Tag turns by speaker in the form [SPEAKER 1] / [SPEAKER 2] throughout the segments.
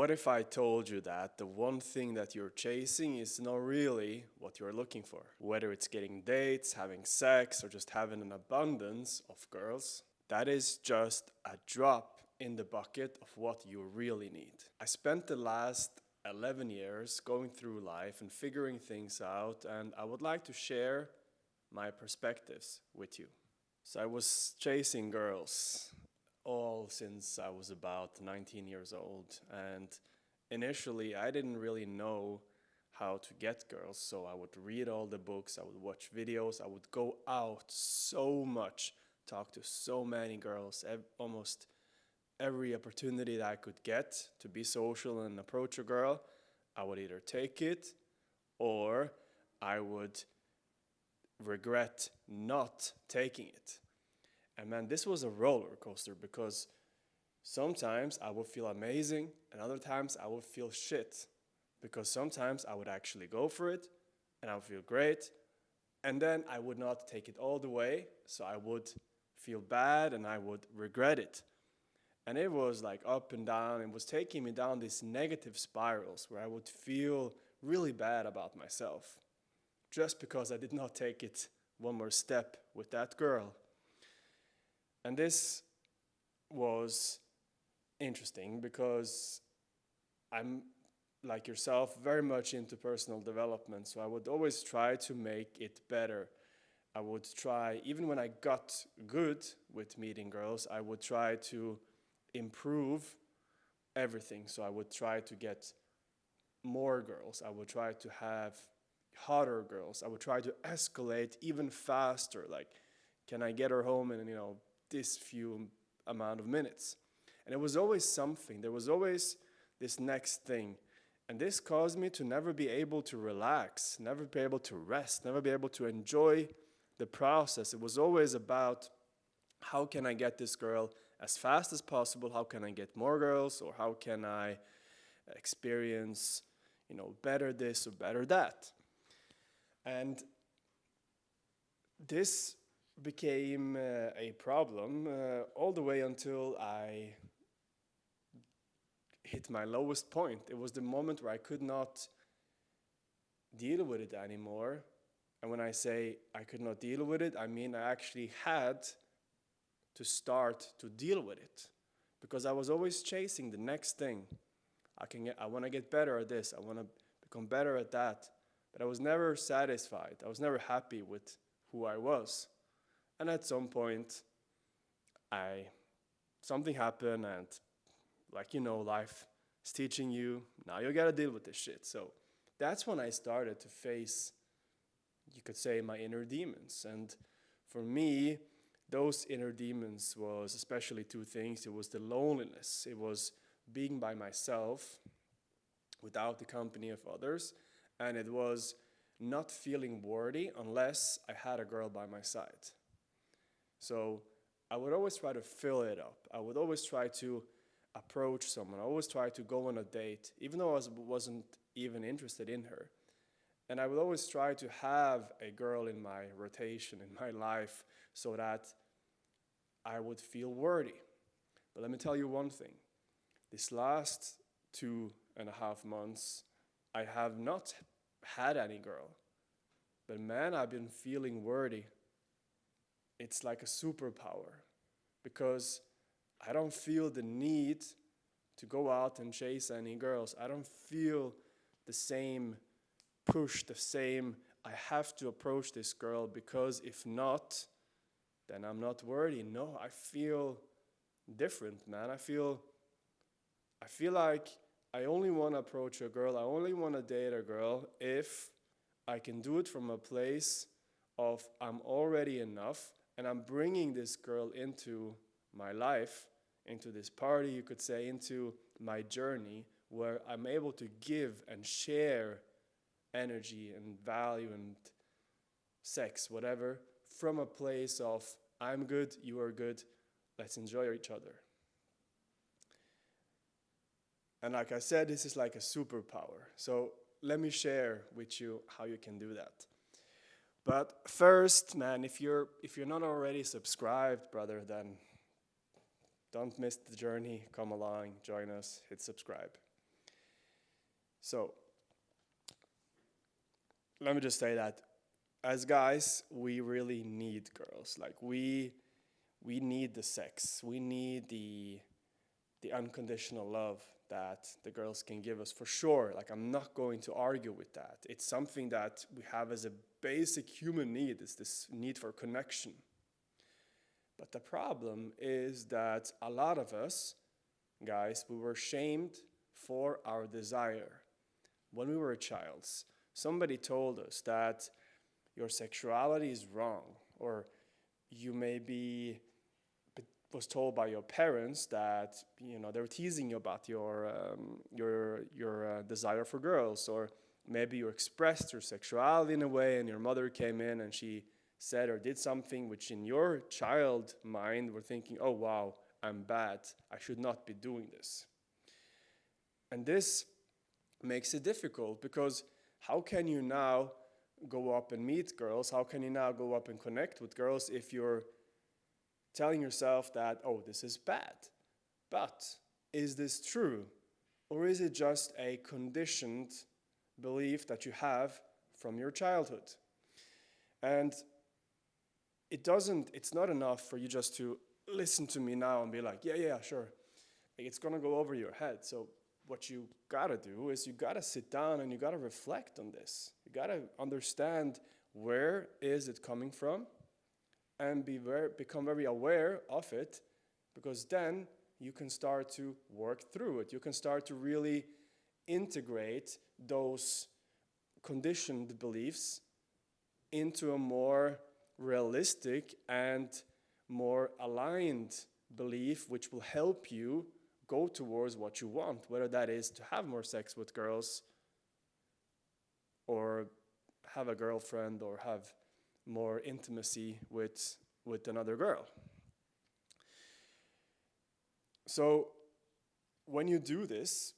[SPEAKER 1] What if I told you that the one thing that you're chasing is not really what you're looking for? Whether it's getting dates, having sex, or just having an abundance of girls, that is just a drop in the bucket of what you really need. I spent the last 11 years going through life and figuring things out, and I would like to share my perspectives with you. So I was chasing girls all since I was about 19 years old, and initially I didn't really know how to get girls, so I would read all the books, I would watch videos, I would go out so much, talk to so many girls, almost every opportunity that I could get to be social and approach a girl, I would either take it or I would regret not taking it. And man, this was a roller coaster because sometimes I would feel amazing and other times I would feel shit. Because sometimes I would actually go for it and I would feel great. And then I would not take it all the way. So I would feel bad and I would regret it. And it was like up and down. It was taking me down these negative spirals where I would feel really bad about myself. Just because I did not take it one more step with that girl. And this was interesting because I'm, like yourself, very much into personal development. So I would always try to make it better. I would try, even when I got good with meeting girls, I would try to improve everything. So I would try to get more girls. I would try to have hotter girls. I would try to escalate even faster. Like, can I get her home in, this few amount of minutes? And it was always something. There was always this next thing. And this caused me to never be able to relax, never be able to rest, never be able to enjoy the process. It was always about how can I get this girl as fast as possible? How can I get more girls? Or how can I experience, better this or better that? And this became a problem all the way until I hit my lowest point. It was the moment where I could not deal with it anymore. And when I say I could not deal with it, I mean I actually had to start to deal with it because I was always chasing the next thing. I want to get better at this. I want to become better at that. But I was never satisfied. I was never happy with who I was. And at some point, something happened, and life is teaching you, now you gotta deal with this shit. So that's when I started to face, you could say, my inner demons. And for me, those inner demons was especially two things. It was the loneliness. It was being by myself without the company of others. And it was not feeling worthy unless I had a girl by my side. So I would always try to fill it up. I would always try to approach someone. I always try to go on a date, even though I wasn't even interested in her. And I would always try to have a girl in my rotation, in my life, so that I would feel worthy. But let me tell you one thing. This last 2.5 months, I have not had any girl. But man, I've been feeling worthy. It's like a superpower because I don't feel the need to go out and chase any girls. I don't feel the same push, the same, I have to approach this girl because if not, then I'm not worthy. No, I feel different, man. I feel like I only want to approach a girl, I only want to date a girl if I can do it from a place of I'm already enough and I'm bringing this girl into my life, into this party, you could say, into my journey where I'm able to give and share energy and value and sex, whatever, from a place of I'm good, you are good, let's enjoy each other. And like I said, this is like a superpower. So let me share with you how you can do that. But first, man, if you're not already subscribed, brother, then don't miss the journey. Come along, join us, hit subscribe. So let me just say that as guys, we really need girls. Like we need the sex. We need the unconditional love that the girls can give us for sure. Like I'm not going to argue with that. It's something that we have as a basic human need, is this need for connection. But the problem is that a lot of us, guys, we were shamed for our desire. When we were childs, somebody told us that your sexuality is wrong, or you maybe was told by your parents that they were teasing you about your desire for girls, or maybe you expressed your sexuality in a way, and your mother came in and she said or did something which in your child mind were thinking, oh wow, I'm bad, I should not be doing this. And this makes it difficult, because how can you now go up and meet girls? How can you now go up and connect with girls if you're telling yourself that, oh, this is bad? But is this true? Or is it just a conditioned belief that you have from your childhood? And it's not enough for you just to listen to me now and be like, yeah, sure. It's gonna go over your head. So what you gotta do is you gotta sit down and you gotta reflect on this. You gotta understand, where is it coming from, and become very aware of it, because then you can start to work through it. You can start to really integrate those conditioned beliefs into a more realistic and more aligned belief, which will help you go towards what you want, whether that is to have more sex with girls, or have a girlfriend, or have more intimacy with another girl. So when you do this,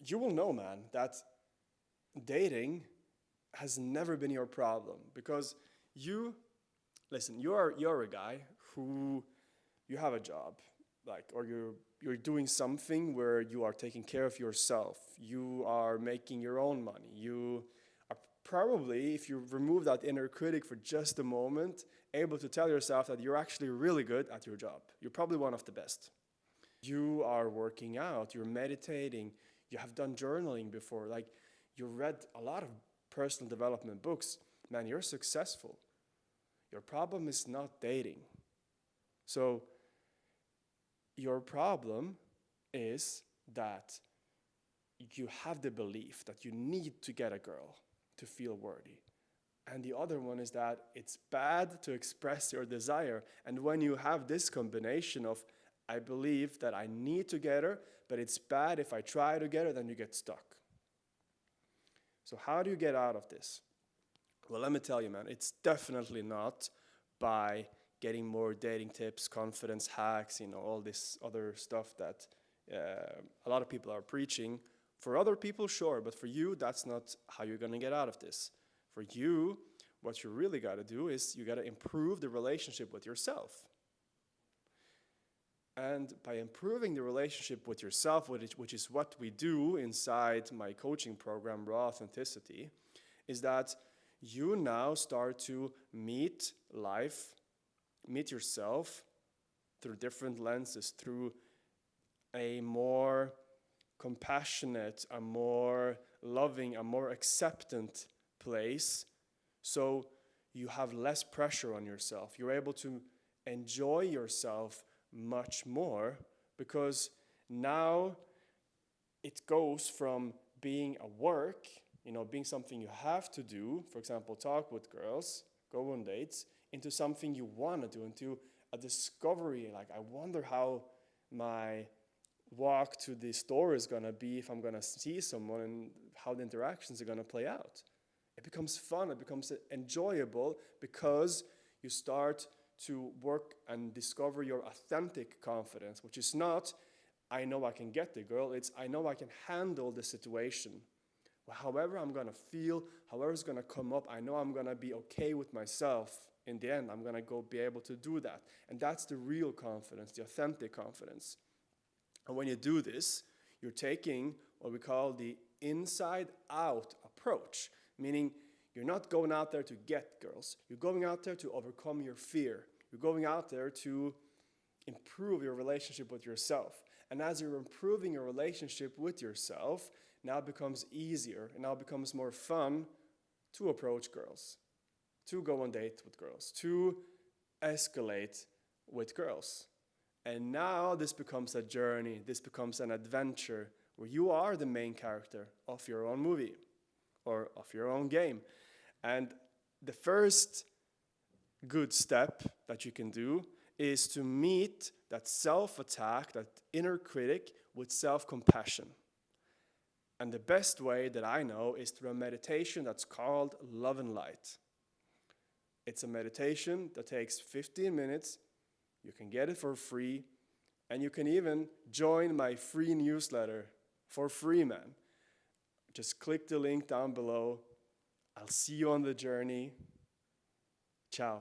[SPEAKER 1] you will know, man, that dating has never been your problem, because you're a guy who, you have a job, like, or you're doing something where you are taking care of yourself. You are making your own money. You are probably, if you remove that inner critic for just a moment, able to tell yourself that you're actually really good at your job. You're probably one of the best. You are working out, you're meditating, you have done journaling before, like you read a lot of personal development books. Man, you're successful. Your problem is not dating. So your problem is that you have the belief that you need to get a girl to feel worthy. And the other one is that it's bad to express your desire. And when you have this combination of, I believe that I need to get her, but it's bad if I try to get her, then you get stuck. So how do you get out of this? Well, let me tell you, man, it's definitely not by getting more dating tips, confidence hacks, all this other stuff that a lot of people are preaching. For other people, sure, but for you, that's not how you're going to get out of this. For you, what you really got to do is you got to improve the relationship with yourself. And by improving the relationship with yourself, which is what we do inside my coaching program, Raw Authenticity, is that you now start to meet life, meet yourself through different lenses, through a more compassionate, a more loving, a more acceptant place. So you have less pressure on yourself. You're able to enjoy yourself much more, because now it goes from being a work, being something you have to do, for example, talk with girls, go on dates, into something you want to do, into a discovery, like, I wonder how my walk to the store is going to be if I'm going to see someone, and how the interactions are going to play out. It becomes fun, it becomes enjoyable, because you start to work and discover your authentic confidence, which is not, I know I can get the girl, it's, I know I can handle the situation. However I'm going to feel, however it's going to come up, I know I'm going to be okay with myself. In the end, I'm going to go be able to do that. And that's the real confidence, the authentic confidence. And when you do this, you're taking what we call the inside out approach, meaning you're not going out there to get girls, you're going out there to overcome your fear. You're going out there to improve your relationship with yourself. And as you're improving your relationship with yourself, now it becomes easier and now it becomes more fun to approach girls, to go on date with girls, to escalate with girls. And now this becomes a journey, this becomes an adventure where you are the main character of your own movie or of your own game. And the first good step that you can do is to meet that self-attack, that inner critic, with self-compassion. And the best way that I know is through a meditation that's called Love and Light. It's a meditation that takes 15 minutes. You can get it for free. And you can even join my free newsletter for free, man. Just click the link down below. I'll see you on the journey. Ciao.